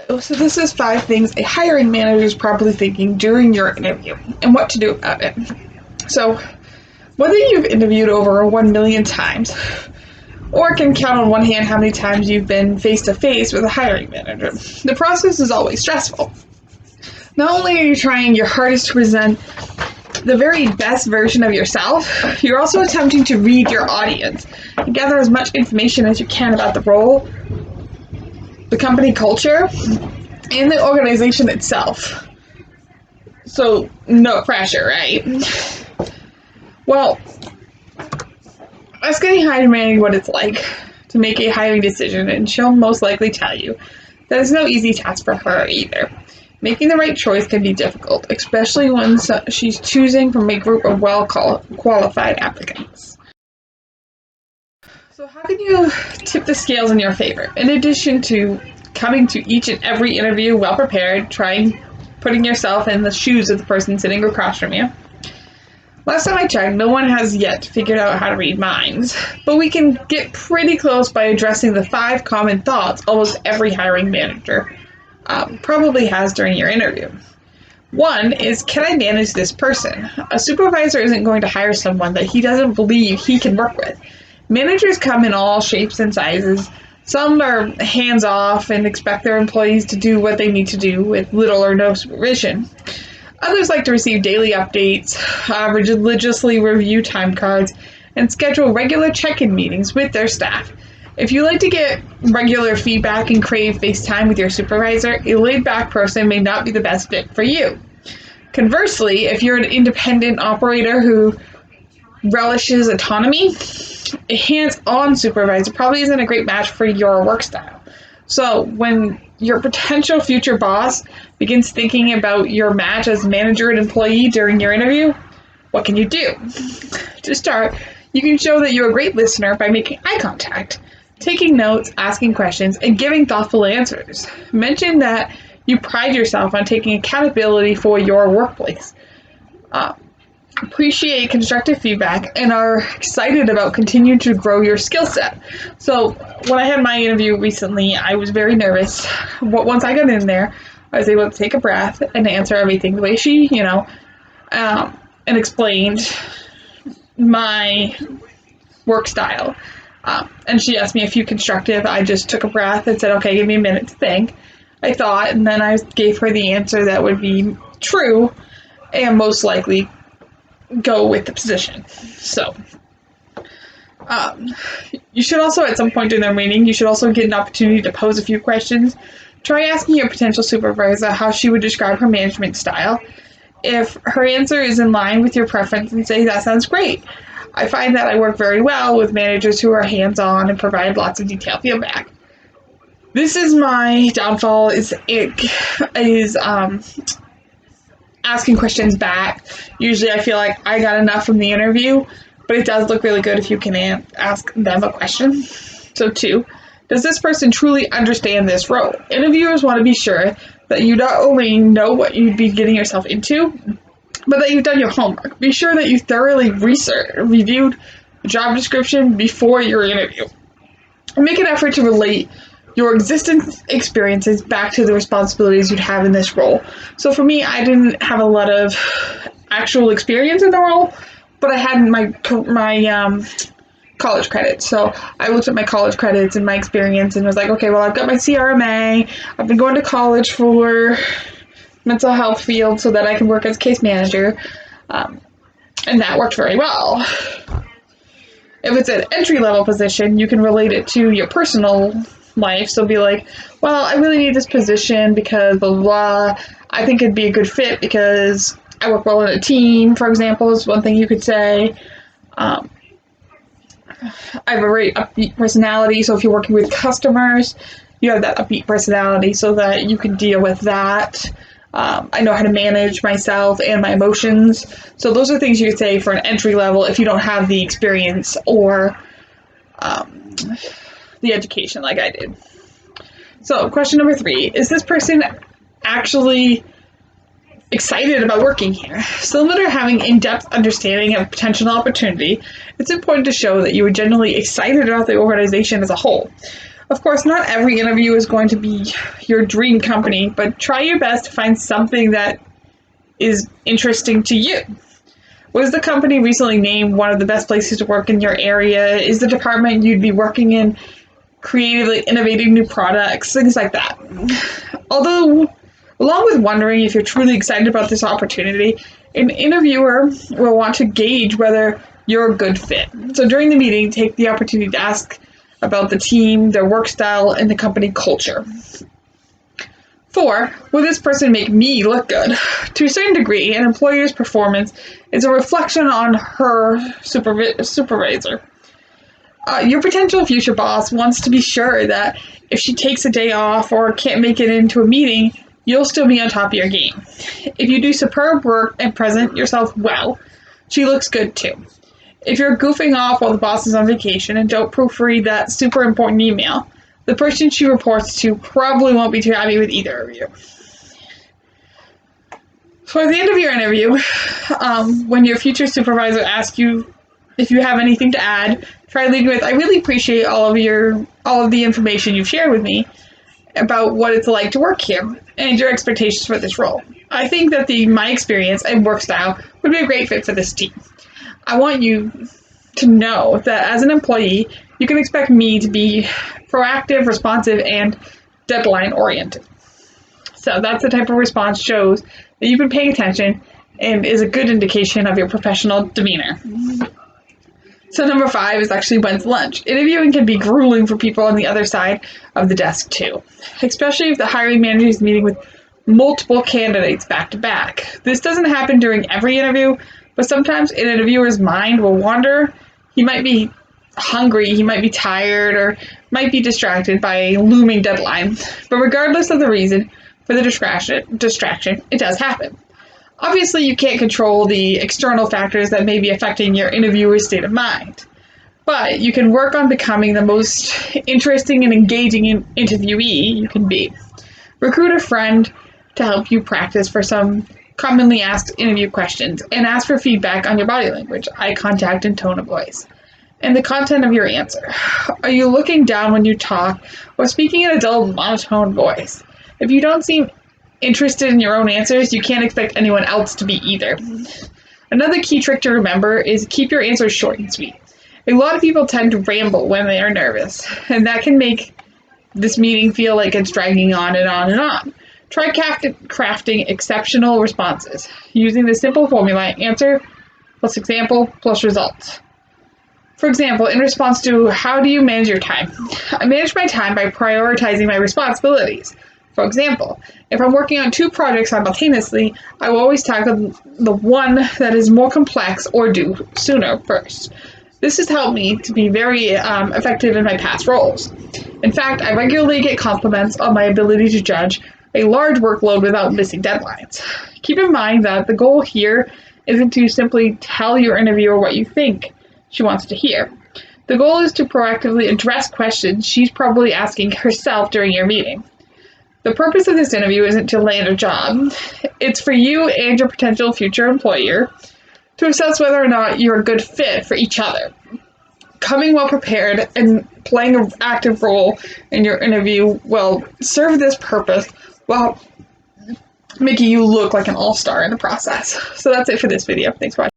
So this is 5 things a hiring manager is probably thinking during your interview and what to do about it. So whether you've interviewed over 1 million times or can count on one hand how many times you've been face to face with a hiring manager, the process is always stressful. Not only are you trying your hardest to present the very best version of yourself, you're also attempting to read your audience and gather as much information as you can about the role, the company culture, and the organization itself. So, no pressure, right? Well, ask any hiring manager what it's like to make a hiring decision, and she'll most likely tell you that it's no easy task for her either. Making the right choice can be difficult, especially when she's choosing from a group of well-qualified applicants. So how can you tip the scales in your favor? In addition to coming to each and every interview well prepared, trying putting yourself in the shoes of the person sitting across from you. Last time I checked, no one has yet figured out how to read minds, but we can get pretty close by addressing the 5 common thoughts almost every hiring manager probably has during your interview. 1 is, can I manage this person? A supervisor isn't going to hire someone that he doesn't believe he can work with. Managers come in all shapes and sizes. Some are hands-off and expect their employees to do what they need to do with little or no supervision. Others like to receive daily updates, religiously review time cards, and schedule regular check-in meetings with their staff. If you like to get regular feedback and crave face time with your supervisor, a laid-back person may not be the best fit for you. Conversely, if you're an independent operator who relishes autonomy, a hands-on supervisor probably isn't a great match for your work style. So when your potential future boss begins thinking about your match as manager and employee during your interview, what can you do? To start, you can show that you're a great listener by making eye contact, taking notes, asking questions, and giving thoughtful answers. Mention that you pride yourself on taking accountability for your workplace. Appreciate constructive feedback and are excited about continuing to grow your skill set. So when I had my interview recently, I was very nervous. Once I got in there, I was able to take a breath and answer everything the way she, and explained my work style. And she asked me a few constructive. I just took a breath and said, okay, give me a minute to think. I thought, and then I gave her the answer that would be true and most likely go with the position. So, you should also, at some point during their meeting, you should also get an opportunity to pose a few questions. Try asking your potential supervisor how she would describe her management style. If her answer is in line with your preference, and say, that sounds great. I find that I work very well with managers who are hands-on and provide lots of detailed feedback. This is my downfall, is asking questions back. Usually I feel like I got enough from the interview, but it does look really good if you can ask them a question. So 2, does this person truly understand this role? Interviewers want to be sure that you not only know what you'd be getting yourself into, but that you've done your homework. Be sure that you thoroughly reviewed the job description before your interview. And make an effort to relate your existing experiences back to the responsibilities you'd have in this role. So for me, I didn't have a lot of actual experience in the role, but I had my college credits. So I looked at my college credits and my experience and was like, okay, well, I've got my CRMA. I've been going to college for mental health field so that I can work as case manager. And that worked very well. If it's an entry-level position, you can relate it to your personal life. So be like, well, I really need this position because blah, blah, blah. I think it'd be a good fit because I work well in a team, for example, is one thing you could say. I have a very upbeat personality, so if you're working with customers, you have that upbeat personality so that you can deal with that. I know how to manage myself and my emotions. So those are things you could say for an entry level if you don't have the experience or the education like I did. So question number 3, is this person actually excited about working here? Similar to having in-depth understanding of potential opportunity, it's important to show that you are genuinely excited about the organization as a whole. Of course, not every interview is going to be your dream company, but try your best to find something that is interesting to you. Was the company recently named one of the best places to work in your area? Is the department you'd be working in creatively innovating new products? Things like that. Although, along with wondering if you're truly excited about this opportunity, an interviewer will want to gauge whether you're a good fit. So during the meeting, take the opportunity to ask about the team, their work style, and the company culture. 4, will this person make me look good? To a certain degree, an employer's performance is a reflection on her supervisor. Your potential future boss wants to be sure that if she takes a day off or can't make it into a meeting, you'll still be on top of your game. If you do superb work and present yourself well, she looks good too. If you're goofing off while the boss is on vacation and don't proofread that super important email, the person she reports to probably won't be too happy with either of you. So at the end of your interview, when your future supervisor asks you if you have anything to add, try leading with, I really appreciate all of the information you've shared with me about what it's like to work here and your expectations for this role. I think that my experience and work style would be a great fit for this team. I want you to know that as an employee, you can expect me to be proactive, responsive, and deadline-oriented. So that's the type of response shows that you've been paying attention and is a good indication of your professional demeanor. So number 5 is actually when's lunch. Interviewing can be grueling for people on the other side of the desk too, especially if the hiring manager is meeting with multiple candidates back to back. This doesn't happen during every interview, but sometimes an interviewer's mind will wander. He might be hungry, he might be tired, or might be distracted by a looming deadline. But regardless of the reason for the distraction, it does happen. Obviously, you can't control the external factors that may be affecting your interviewer's state of mind, but you can work on becoming the most interesting and engaging interviewee you can be. Recruit a friend to help you practice for some commonly asked interview questions, and ask for feedback on your body language, eye contact, and tone of voice, and the content of your answer. Are you looking down when you talk or speaking in a dull, monotone voice? If you don't seem interested in your own answers, you can't expect anyone else to be either. Another key trick to remember is keep your answers short and sweet. A lot of people tend to ramble when they are nervous, and that can make this meeting feel like it's dragging on and on and on. Try crafting exceptional responses using the simple formula answer plus example plus results. For example, in response to how do you manage your time? I manage my time by prioritizing my responsibilities. For example, if I'm working on 2 projects simultaneously, I will always tackle the one that is more complex or due sooner first. This has helped me to be very effective in my past roles. In fact, I regularly get compliments on my ability to judge a large workload without missing deadlines. Keep in mind that the goal here isn't to simply tell your interviewer what you think she wants to hear. The goal is to proactively address questions she's probably asking herself during your meeting. The purpose of this interview isn't to land a job. It's for you and your potential future employer to assess whether or not you're a good fit for each other. Coming well prepared and playing an active role in your interview will serve this purpose while making you look like an all-star in the process. So that's it for this video. Thanks for watching.